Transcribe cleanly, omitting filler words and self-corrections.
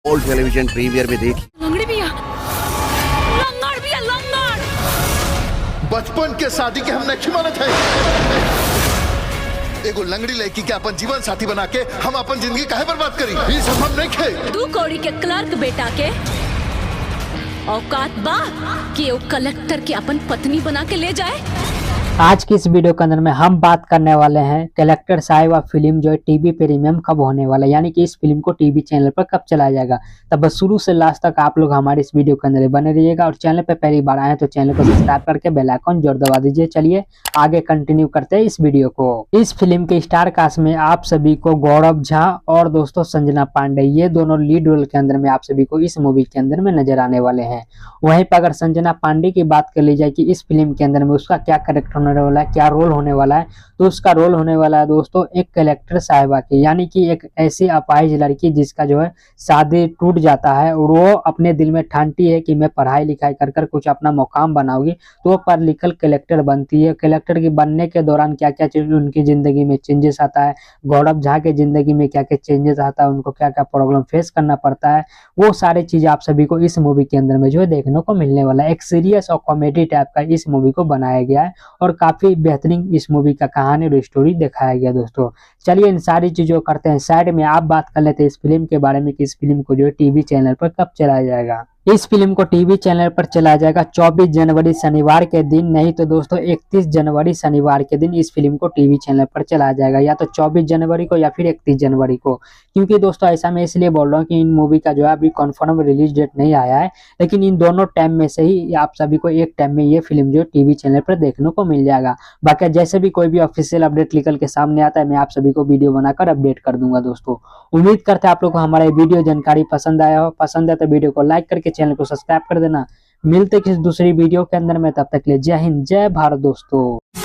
Old television premiere में देखी। लंगड़ी भैया, लंगड़ भैया, लंगड़। बचपन के शादी के हम नहीं माने थे। एगो लंगड़ी लड़की के अपन जीवन साथी बना के हम अपन जिंदगी काहे बर्बाद करी? ये सब हम नहीं खे। तू कौड़ी के क्लर्क बेटा के औकात बा कि वो कलेक्टर की अपन पत्नी बना के ले जाए। आज की इस वीडियो के अंदर में हम बात करने वाले हैं कलेक्टर साहिबा फिल्म जो है टीवी प्रीमियम कब होने वाला है, यानी कि इस फिल्म को टीवी चैनल पर कब चलाया जाएगा। तब बस शुरू से लास्ट तक आप लोग हमारे इस वीडियो के अंदर बने रहिएगा और चैनल पे पहली बार आए तो चैनल को सब्सक्राइब करके बेल आइकन जरूर दबा दीजिए। चलिए आगे कंटिन्यू करते हैं इस वीडियो को। इस फिल्म के स्टार कास्ट में आप सभी को गौरव झा और दोस्तों संजना पांडे, ये दोनों लीड रोल के अंदर में आप सभी को इस मूवी के अंदर में नजर आने वाले हैं। वहीं पर अगर संजना पांडे की बात कर ली जाए कि इस फिल्म के अंदर में उसका क्या कैरेक्टर होने वाला है, क्या रोल होने वाला है, तो उसका रोल होने वाला है दोस्तों एक कलेक्टर साहिबा की, यानी कि एक ऐसी अपाहिज लड़की जिसका जो है शादी टूट जाता है और वो अपने दिल में ठानती है कि मैं पढ़ाई लिखाई कर कर कुछ अपना मुकाम बनाऊंगी, तो वो पढ़ लिख कर कलेक्टर बनती है। कलेक्टर की बनने के दौरान क्या क्या चीज उनकी जिंदगी में चेंजेस आता है, गौरव झा के जिंदगी में क्या क्या चेंजेस आता है, उनको क्या क्या प्रॉब्लम फेस करना पड़ता है, वो सारी चीज आप सभी को इस मूवी के अंदर में जो है देखने को मिलने वाला है। एक सीरियस और कॉमेडी टाइप का इस मूवी को बनाया गया है और काफी बेहतरीन इस मूवी का कहानी और स्टोरी दिखाया गया दोस्तों। चलिए इन सारी चीजों करते हैं साइड में, आप बात कर लेते हैं इस फिल्म के बारे में कि इस फिल्म को जो है टीवी चैनल पर कब चलाया जाएगा। इस फिल्म को टीवी चैनल पर चलाया जाएगा 24 जनवरी शनिवार के दिन, नहीं तो दोस्तों 31 जनवरी शनिवार के दिन इस फिल्म को टीवी चैनल पर चलाया जाएगा, या तो 24 जनवरी को या फिर 31 जनवरी को। क्योंकि दोस्तों ऐसा मैं इसलिए बोल रहा हूँ कि इन मूवी का जो है अभी कंफर्म रिलीज डेट नहीं आया है, लेकिन इन दोनों टाइम में से ही आप सभी को एक टाइम में ये फिल्म जो टीवी चैनल पर देखने को मिल जाएगा। बाकी जैसे भी कोई भी ऑफिशियल अपडेट निकल के सामने आता है मैं आप सभी को वीडियो बनाकर अपडेट कर दूंगा दोस्तों। उम्मीद करते हैं आप लोग को हमारा वीडियो जानकारी पसंद आया हो। पसंद है तो वीडियो को लाइक करके चैनल को सब्सक्राइब कर देना। मिलते किसी दूसरी वीडियो के अंदर में, तब तक के लिए जय हिंद जय भारत दोस्तों।